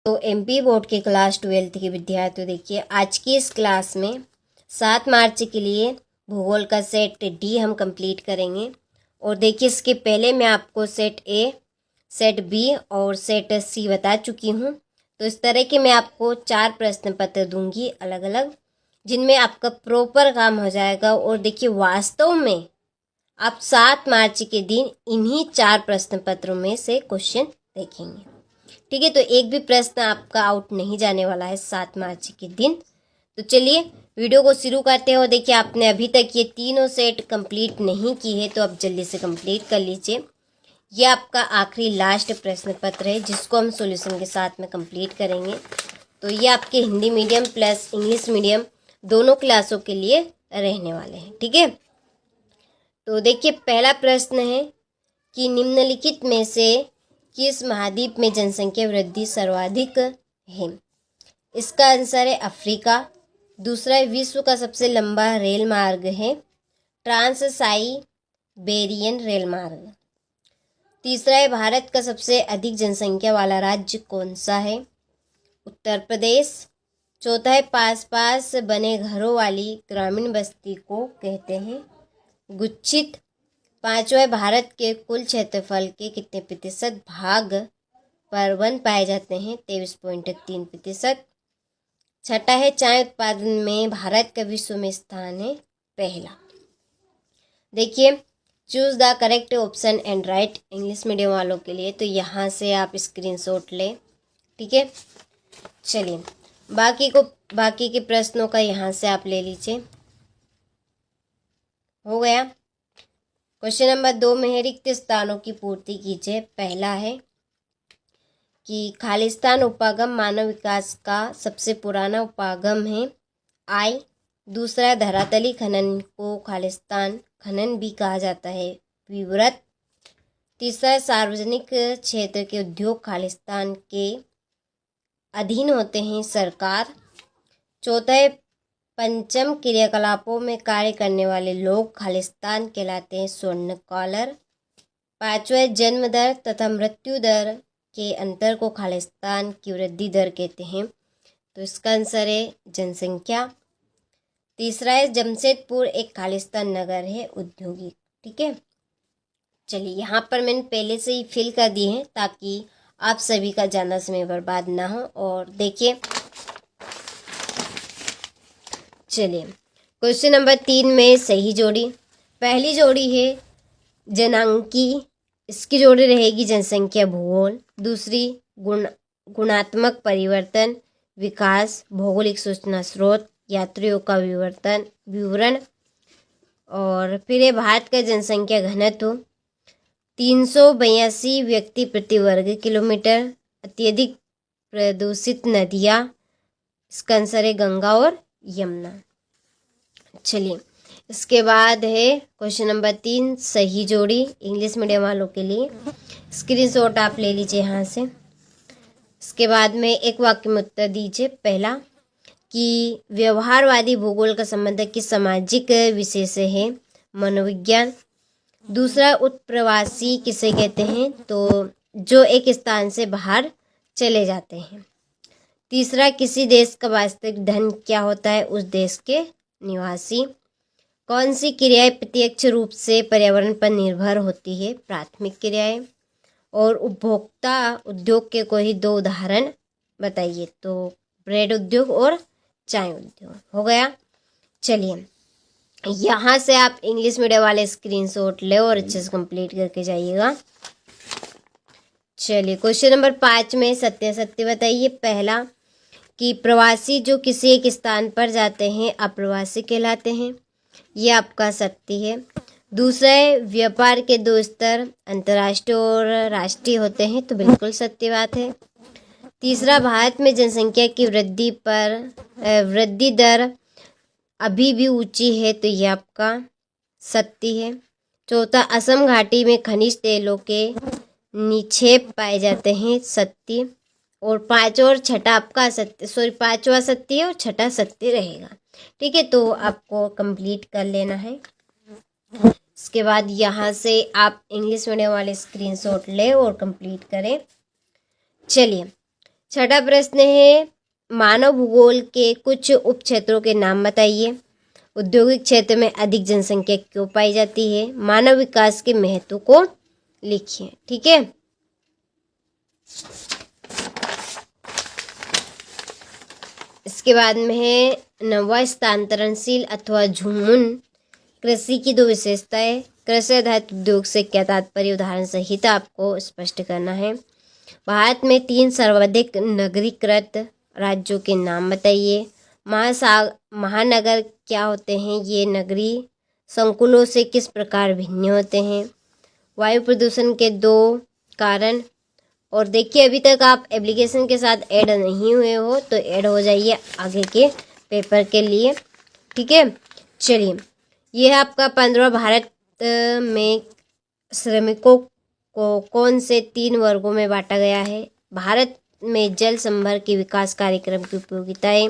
तो MP board के class 12 के विद्यार्थियों, देखिए आज की इस क्लास में 7 मार्च के लिए भूगोल का सेट डी हम कंप्लीट करेंगे। और देखिए इसके पहले मैं आपको सेट ए, सेट बी और सेट सी बता चुकी हूँ। तो इस तरह के मैं आपको 4 प्रश्न पत्र दूंगी अलग अलग, जिनमें आपका प्रॉपर काम हो जाएगा। और देखिए वास्तव में आप 7 मार्च के दिन इन्हीं 4 प्रश्न पत्रों में से क्वेश्चन देखेंगे। ठीक है, तो एक भी प्रश्न आपका आउट नहीं जाने वाला है 7 मार्च के दिन। तो चलिए वीडियो को शुरू करते हैं। और देखिए आपने अभी तक ये तीनों सेट कंप्लीट नहीं की है तो आप जल्दी से कंप्लीट कर लीजिए। ये आपका आखिरी लास्ट प्रश्न पत्र है जिसको हम सॉल्यूशन के साथ में कंप्लीट करेंगे। तो ये आपके Hindi medium plus English medium दोनों क्लासों के लिए रहने वाले हैं। ठीक है, तो देखिए पहला प्रश्न है कि निम्नलिखित में से किस महाद्वीप में जनसंख्या वृद्धि सर्वाधिक है? इसका आंसर है अफ्रीका। दूसरा विश्व का सबसे लंबा रेल मार्ग है ट्रांस साइबेरियन रेल मार्ग। तीसरा है भारत का सबसे अधिक जनसंख्या वाला राज्य कौन सा है? उत्तर प्रदेश। चौथा है पास पास बने घरों वाली ग्रामीण बस्ती को कहते हैं गुच्छित। पांचवा है भारत के कुल क्षेत्रफल के कितने प्रतिशत भाग पर वन पाए जाते हैं? 23.3%। छठा है चाय उत्पादन में भारत का विश्व में स्थान है पहला। देखिए choose the correct option and right English medium वालों के लिए, तो यहाँ से आप स्क्रीनशॉट लें। ठीक है, चलिए बाकी के प्रश्नों का यहाँ से आप ले लीजिए। हो गया। क्वेश्चन नंबर 2 में रिक्त स्थानों की पूर्ति कीजिए। पहला है कि खालिस्तान उपागम मानव विकास का सबसे पुराना उपागम है आई। दूसरा धरातली खनन को खालिस्तान खनन भी कहा जाता है विवृत। तीसरा सार्वजनिक क्षेत्र के उद्योग खालिस्तान के अधीन होते हैं सरकार। चौथा है पंचम क्रियाकलापों में कार्य करने वाले लोग खालिस्तान कहलाते हैं स्वर्ण कॉलर। पांचवा जन्म दर तथा मृत्यु दर के अंतर को खालिस्तान की वृद्धि दर कहते हैं, तो इसका आंसर है जनसंख्या। तीसरा है जमशेदपुर एक खालिस्तान नगर है औद्योगिक। ठीक है, चलिए यहाँ पर मैंने पहले से ही फिल कर दिए हैं ताकि आप सभी का ज़्यादा समय बर्बाद ना हो। और देखिए चलिए क्वेश्चन नंबर 3 में सही जोड़ी। पहली जोड़ी है जनांकी, इसकी जोड़ी रहेगी जनसंख्या भूगोल। दूसरी गुणात्मक परिवर्तन विकास भौगोलिक सूचना स्रोत यात्रियों का विवरण। और फिर है भारत का जनसंख्या घनत्व 382 व्यक्ति प्रति वर्ग किलोमीटर। अत्यधिक प्रदूषित नदियाँ, इसका आंसर है गंगा और यमुना। चलिए इसके बाद है क्वेश्चन नंबर 3 सही जोड़ी इंग्लिश मीडियम वालों के लिए। स्क्रीनशॉट आप ले लीजिए यहाँ से। इसके बाद में एक वाक्य में उत्तर दीजिए। पहला कि व्यवहारवादी भूगोल का संबंध किस सामाजिक विषय से है? मनोविज्ञान। दूसरा उत्प्रवासी किसे कहते हैं? तो जो एक स्थान से बाहर चले जाते हैं। तीसरा किसी देश का वास्तविक धन क्या होता है? उस देश के निवासी। कौन सी क्रियाएं प्रत्यक्ष रूप से पर्यावरण पर निर्भर होती है? प्राथमिक क्रियाएं। और उपभोक्ता उद्योग के कोई 2 उदाहरण बताइए। तो ब्रेड उद्योग और चाय उद्योग। हो गया। चलिए यहाँ से आप इंग्लिश मीडियम वाले स्क्रीनशॉट ले और अच्छे से कंप्लीट करके जाइएगा। चलिए क्वेश्चन नंबर 5 में सत्य सत्य बताइए। पहला कि प्रवासी जो किसी एक स्थान पर जाते हैं अप्रवासी कहलाते हैं, ये आपका सत्य है। दूसरा है व्यापार के 2 स्तर अंतर्राष्ट्रीय और राष्ट्रीय होते हैं, तो बिल्कुल सत्य बात है। तीसरा भारत में जनसंख्या की वृद्धि दर अभी भी ऊंची है, तो ये आपका सत्य है। चौथा असम घाटी में खनिज तेलों के निक्षेप पाए जाते हैं, सत्य। और 5 और छठा आपका सत्य, 5वां सत्य और छठा सत्य रहेगा। ठीक है, तो आपको कंप्लीट कर लेना है। इसके बाद यहाँ से आप इंग्लिश मीडियम वाले स्क्रीनशॉट ले और कंप्लीट करें। चलिए छठा प्रश्न है मानव भूगोल के कुछ उप क्षेत्रों के नाम बताइए। औद्योगिक क्षेत्र में अधिक जनसंख्या क्यों पाई जाती है? मानव विकास के महत्व को लिखिए। ठीक है, इसके बाद में है नवा स्थानांतरणशील अथवा झुमुन कृषि की दो विशेषताएं। कृषि आधारित उद्योग से क्या तात्पर्य, उदाहरण सहित आपको स्पष्ट करना है। भारत में 3 सर्वाधिक नगरीकृत राज्यों के नाम बताइए। महानगर क्या होते हैं? ये नगरीय संकुलों से किस प्रकार भिन्न होते हैं? वायु प्रदूषण के 2 कारण। और देखिए अभी तक आप एप्लीकेशन के साथ ऐड नहीं हुए हो तो ऐड हो जाइए आगे के पेपर के लिए। ठीक है, चलिए ये है आपका 15 भारत में श्रमिकों को कौन से 3 वर्गों में बांटा गया है? भारत में जल संभर के विकास कार्यक्रम की उपयोगिताएं,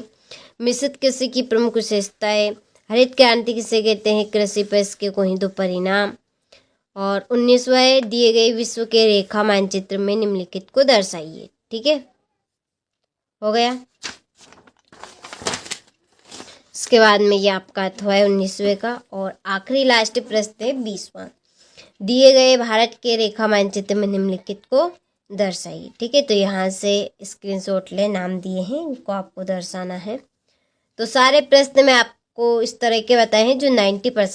मिश्रित कृषि की प्रमुख विशेषताएं, हरित क्रांति किसे कहते हैं, कृषि पर इसके कोई 2 परिणाम, और 19वें दिए गए विश्व के रेखा मानचित्र में निम्नलिखित को दर्शाइए। ठीक है, हो गया। इसके बाद में ये आपका अथवा है 19वें का, और आखिरी लास्ट प्रश्न है 20वां। दिए गए भारत के रेखा मानचित्र में निम्नलिखित को दर्शाइए। ठीक है, तो यहाँ से स्क्रीनशॉट ले, नाम दिए हैं इनको आपको दर्शाना है। तो सारे प्रश्न मैं आपको इस तरह के बताए हैं जो 90%